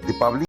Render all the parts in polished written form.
दीपावली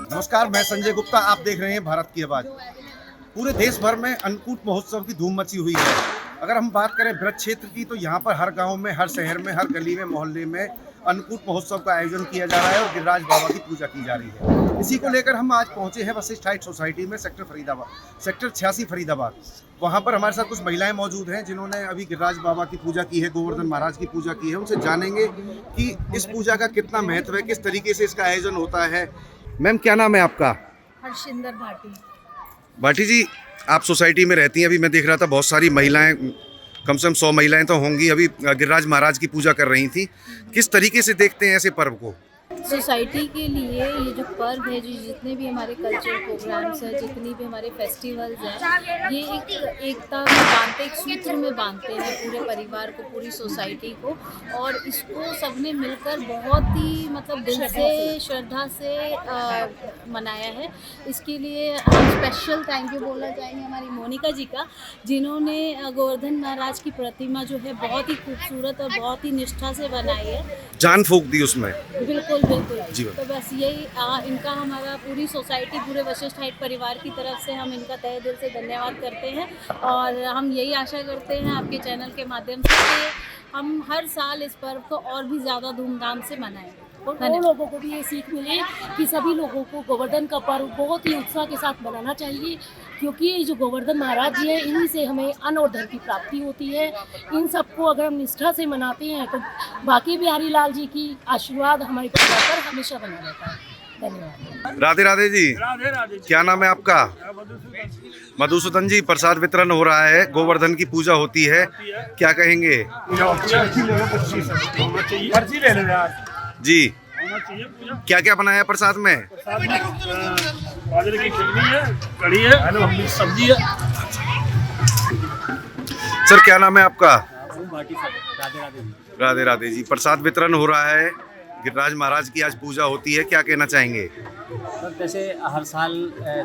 नमस्कार, मैं संजय गुप्ता। आप देख रहे हैं भारत की आवाज़। पूरे देश भर में अन्नकूट महोत्सव की धूम मची हुई है। अगर हम बात करें ब्रज क्षेत्र की, तो यहाँ पर हर गांव में, हर शहर में, हर गली में, मोहल्ले में अन्नकूट महोत्सव का आयोजन किया जा रहा है और गिरिराज बाबा की पूजा की जा रही है। इसी को लेकर हम आज पहुँचे हैं वशिष्ठ हाइट सोसाइटी में, सेक्टर 86 फरीदाबाद। वहाँ पर हमारे साथ कुछ महिलाएं मौजूद हैं जिन्होंने अभी गिरिराज बाबा की पूजा की है, गोवर्धन महाराज की पूजा की है। उनसे जानेंगे कि इस पूजा का कितना महत्व है, किस तरीके से इसका आयोजन होता है। मैम, क्या नाम है आपका? हरशिंदर भाटी। भाटी जी, आप सोसाइटी में रहती हैं। अभी मैं देख रहा था बहुत सारी महिलाएं, कम से कम 100 महिलाएं तो होंगी, अभी गिरिराज महाराज की पूजा कर रही थी। किस तरीके से देखते हैं ऐसे पर्व को? सोसाइटी के लिए ये जो पर्व है, जो जितने भी हमारे कल्चरल प्रोग्राम्स हैं, जितनी भी हमारे फेस्टिवल्स हैं, ये एक एकता में बांधते, एक सूत्र में बांधते हैं पूरे परिवार को, पूरी सोसाइटी को। और इसको सबने मिलकर बहुत ही दिल से, श्रद्धा से मनाया है। इसके लिए स्पेशल थैंक यू बोलना चाहेंगे हमारी मोनिका जी का, जिन्होंने गोवर्धन महाराज की प्रतिमा जो है बहुत ही खूबसूरत और बहुत ही निष्ठा से बनाई है, जान फूंक दी उसमें। बिल्कुल जी। तो बस यही इनका, हमारा पूरी सोसाइटी, पूरे वशिष्ठ हाइट परिवार की तरफ से हम इनका तहे दिल से धन्यवाद करते हैं। और हम यही आशा करते हैं आपके चैनल के माध्यम से कि हम हर साल इस पर्व को और भी ज़्यादा धूमधाम से मनाएं। और लोगों को भी ये सीख मिले कि सभी लोगों को गोवर्धन का पर्व बहुत ही उत्साह के साथ मनाना चाहिए, क्योंकि ये जो गोवर्धन महाराज जी हैं, इन्हीं से हमें अन्न और धन की प्राप्ति होती है। इन सबको अगर हम निष्ठा से मनाते हैं तो बाकी बिहारी लाल जी की आशीर्वाद हमारे परिवार पर हमेशा बना रहता है। धन्यवाद। राधे राधे जी। राधे राधे। क्या नाम है आपका? मधुसूदन जी। प्रसाद वितरण हो रहा है, गोवर्धन की पूजा होती है, क्या कहेंगे? पर्ची ले लो यार जी। होना चाहिए पूजा। क्या क्या बनाया प्रसाद में? बाजरे की खिचड़ी है, कढ़ी है, हेलो सब्जी है। सर, क्या नाम है आपका? राधे राधे। राधे राधे जी। प्रसाद वितरण हो रहा है, गिरिराज महाराज की आज पूजा होती है, क्या कहना चाहेंगे? सर, जैसे हर साल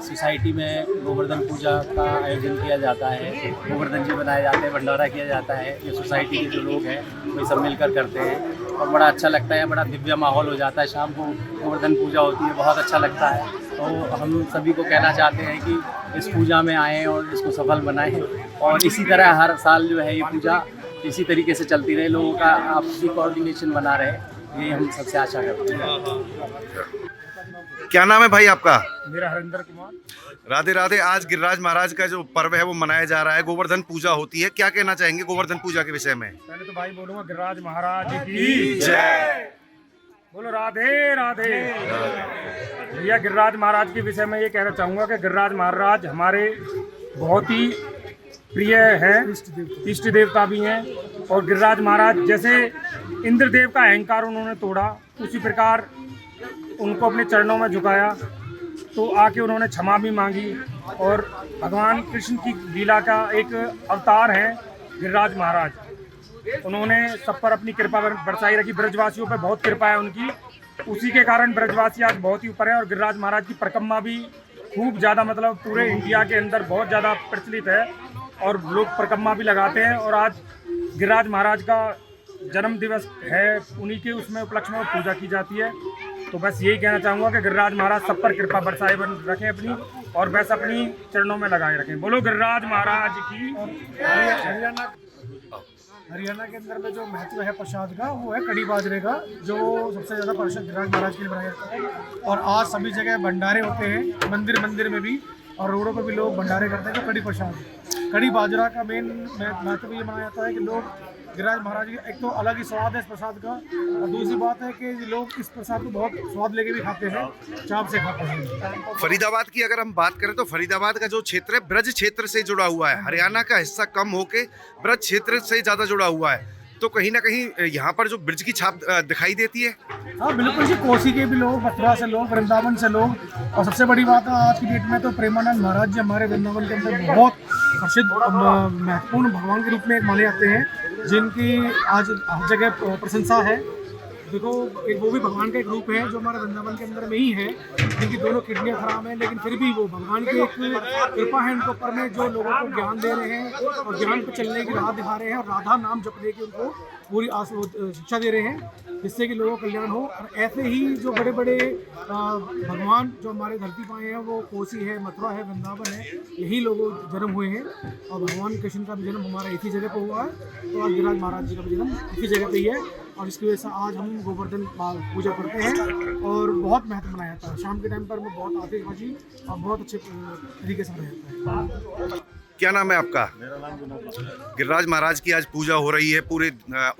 सोसाइटी में गोवर्धन पूजा का आयोजन किया जाता है, गोवर्धन जी बनाए जाते हैं, भंडारा किया जाता है। ये सोसाइटी के जो लोग हैं वो सब मिलकर करते हैं और बड़ा अच्छा लगता है, बड़ा दिव्य माहौल हो जाता है। शाम को गोवर्धन पूजा होती है, बहुत अच्छा लगता है। तो हम सभी को कहना चाहते हैं कि इस पूजा में आएँ और इसको सफल बनाएं, और इसी तरह हर साल जो है ये पूजा इसी तरीके से चलती रहे, लोगों का आपसी कोऑर्डिनेशन बना रहे, ये हम सबसे आशा करते हैं। क्या नाम है भाई आपका? मेरा हरिंदर कुमार। राधे राधे। आज गिरिराज महाराज का जो पर्व है वो मनाया जा रहा है, गोवर्धन पूजा होती है, क्या कहना चाहेंगे गोवर्धन पूजा के विषय में? पहले तो भाई बोलूंगा गिरिराज महाराज की जय। बोलो राधे राधे। भैया, गिरिराज महाराज के विषय में ये कहना चाहूँगा कि गिरिराज महाराज हमारे बहुत ही प्रिय हैं, इष्ट देवता भी हैं। और गिरिराज महाराज जैसे इंद्रदेव का अहंकार उन्होंने तोड़ा, उसी प्रकार उनको अपने चरणों में झुकाया, तो आके उन्होंने क्षमा भी मांगी। और भगवान कृष्ण की लीला का एक अवतार है गिरिराज महाराज। उन्होंने सब पर अपनी कृपा बरसाई रखी, ब्रजवासियों पर बहुत कृपा है उनकी, उसी के कारण ब्रजवासी आज बहुत ही ऊपर है। और गिरिराज महाराज की परिक्रमा भी खूब ज़्यादा मतलब पूरे इंडिया के अंदर बहुत ज़्यादा प्रचलित है और लोग परिक्रमा भी लगाते हैं। और आज गिरिराज महाराज का जन्म दिवस है, उन्हीं के उसमें उपलक्ष्य में पूजा की जाती है। तो बस यही कहना चाहूँगा कि गिरिराज महाराज सब पर कृपा बरसाए रखें अपनी, और बस अपनी चरणों में लगाए रखें। बोलो गिरिराज महाराज की। हरियाणा के अंदर में जो महत्व है प्रसाद का, वो है कड़ी बाजरे का, जो सबसे ज़्यादा प्रसाद गिरिराज महाराज के लिए बनाया जाता है। और आज सभी जगह भंडारे होते हैं, मंदिर में भी, और रोडों पर भी लोग भंडारे करते हैं। तो कड़ी प्रसाद, कड़ी बाजरा का मेन महत्व ये माना जाता है कि लोग गिरिराज महाराज की एक तो अलग ही स्वाद है इस प्रसाद का, और दूसरी बात है कि लोग इस प्रसाद को बहुत स्वाद लेके भी खाते हैं, चाव से खाते हैं। फरीदाबाद की अगर हम बात करें तो फरीदाबाद का जो क्षेत्र है ब्रज क्षेत्र से जुड़ा हुआ है। हरियाणा का हिस्सा कम होके ब्रज क्षेत्र से ज़्यादा जुड़ा हुआ है, तो कहीं ना कहीं यहाँ पर जो ब्रज की छाप दिखाई देती है। हाँ बिल्कुल जी, कोसी के भी लोग, मथुरा से लोग, वृंदावन से लोग, और सबसे बड़ी बात है आज की डेट में तो प्रेमानंद महाराज जी हमारे वृंदावन के अंदर बहुत प्रसिद्ध महत्वपूर्ण भगवान के रूप में माने जाते हैं, जिनकी आज हर जगह प्रशंसा है। देखो, एक वो भी भगवान का एक रूप है जो हमारे वृंदावन के अंदर में ही है, जिनकी दोनों किडनियाँ खराब हैं, लेकिन फिर भी वो भगवान की एक कृपा है उनके ऊपर में, जो लोगों को ज्ञान दे रहे हैं और ज्ञान पर चलने की राह दिखा रहे हैं, और राधा नाम जपने की उनको पूरी शिक्षा दे रहे हैं, जिससे कि लोगों का कल्याण हो। और ऐसे ही जो बड़े बड़े भगवान जो हमारे धरती पर आए हैं, वो कोसी है, मथुरा है, वृंदावन है, यही लोगों जन्म हुए हैं। और भगवान कृष्ण का भी जन्म हमारा एक ही जगह पर हुआ है, तो आज गिरिराज महाराज जी का भी जन्म एक ही जगह पर ही है, और इसकी वजह से आज हम गोवर्धन पूजा करते हैं और बहुत महत्व मनाया जाता है। शाम के टाइम पर वो बहुत आतिशबाजी और बहुत अच्छे तरीके से मनाया जाता है। क्या नाम है आपका? मेरा नाम गिरिराज महाराज की आज पूजा हो रही है। पूरे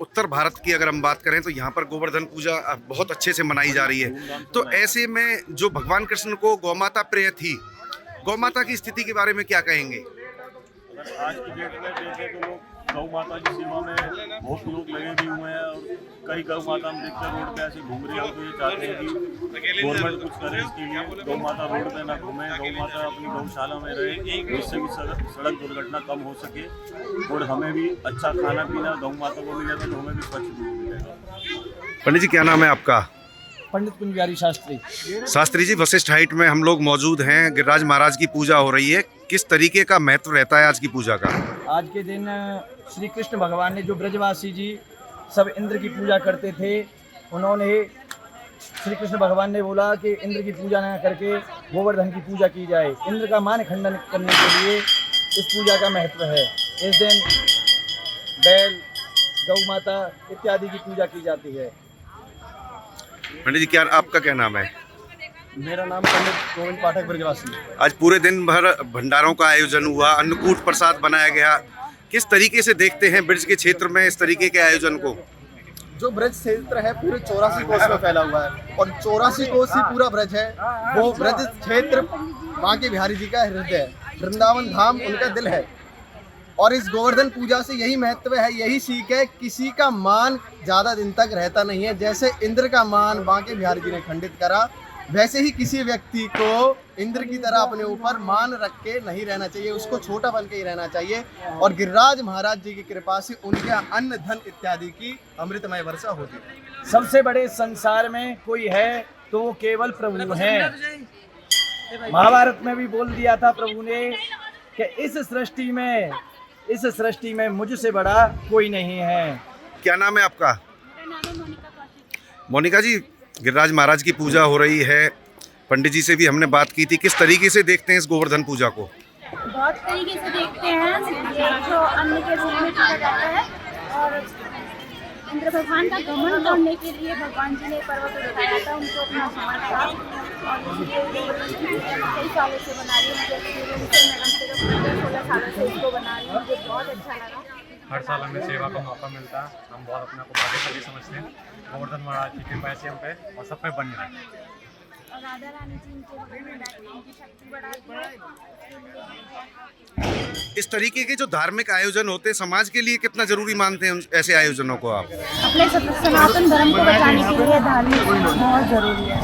उत्तर भारत की अगर हम बात करें तो यहाँ पर गोवर्धन पूजा बहुत अच्छे से मनाई जा रही है। तो ऐसे में जो भगवान कृष्ण को गौमाता प्रिय थी, गौमाता की स्थिति के बारे में क्या कहेंगे? आज की डेट में देखें तो लोग गौ माता की सेवा में बहुत लोग लगे भी हुए हैं, और कई गौ माता हम देखते हैं रोड पे ऐसे घूम रही है। तो ये चाहते हैं कि गवर्नमेंट कुछ करे इसके लिए, गौ माता रोड पे ना घूमे, गौ माता अपनी गौशाला में रहे, जिससे कि सड़क दुर्घटना कम हो सके, और हमें भी अच्छा खाना पीना गौ माता को मिलेगा, तो हमें भी स्वच्छ दूध मिलेगा। पंडित जी, क्या नाम है आपका? पंडित कुंज बिहारी शास्त्री। शास्त्री जी, वशिष्ठ हाइट में हम लोग मौजूद हैं। गिरिराज महाराज की पूजा हो रही है, किस तरीके का महत्व रहता है आज की पूजा का? आज के दिन श्री कृष्ण भगवान ने, जो ब्रजवासी जी सब इंद्र की पूजा करते थे, उन्होंने श्री कृष्ण भगवान ने बोला कि इंद्र की पूजा न करके गोवर्धन की पूजा की जाए। इंद्र का मान खंडन करने के लिए इस पूजा का महत्व है। इस दिन बैल, गौ माता इत्यादि की पूजा की जाती है। पंडित जी, क्या आपका क्या नाम है? मेरा नाम पंडित गोविंद पाठक ब्रजवासी। आज पूरे दिन भर भंडारों का आयोजन हुआ, अन्नकूट प्रसाद बनाया गया। किस तरीके से देखते हैं ब्रज के क्षेत्र में इस तरीके के आयोजन को? जो ब्रज क्षेत्र है पूरे 84 कोस में फैला हुआ है, और 84 कोस ही पूरा ब्रज है। वो ब्रज क्षेत्र बांके बिहारी जी का हृदय है, वृंदावन धाम उनका दिल है। और इस गोवर्धन पूजा से यही महत्व है, यही सीख है, किसी का मान ज़्यादा दिन तक रहता नहीं है। जैसे इंद्र का मान बांके बिहारी जी ने खंडित करा, वैसे ही किसी व्यक्ति को इंद्र की तरह अपने ऊपर मान रख के नहीं रहना चाहिए, उसको छोटा बन के ही रहना चाहिए। और गिरिराज महाराज जी की कृपा से उनके अन्न धन इत्यादि की अमृतमय वर्षा होती है। सबसे बड़े संसार में कोई है तो वो केवल प्रभु हैं। महाभारत में भी बोल दिया था प्रभु ने कि इस सृष्टि में मुझसे बड़ा कोई नहीं है। क्या नाम है आपका? मोनिका जी, गिरिराज महाराज की पूजा हो रही है, पंडित जी से भी हमने बात की थी। किस तरीके से देखते हैं इस गोवर्धन पूजा को? बहुत तरीके से देखते हैं। ये जो अन्न के रूप में पूजा जाता है, और इंद्र भगवान का गमन करने के लिए भगवान जी ने पर्वत उठाया था, उनको अपना समर्थ था। और कई सालों से बना रही हूँ, 16 सालों से इसको बना रही हूँ, मुझे बहुत अच्छा लगा। हर साल हमें सेवा का मौका मिलता है, हम बहुत अपने को भाग्यशाली समझते हैं। गोवर्धन महाराज की कृपा से हम पे और सब पे बनी रहे। और राधा रानी जी इनकी शक्ति बढ़ाती है। इस तरीके के जो धार्मिक आयोजन होते हैं, समाज के लिए कितना जरूरी मानते हैं ऐसे आयोजनों को आप? अपने सनातन धर्म को बचाने के लिए धार्मिक बहुत जरूरी है।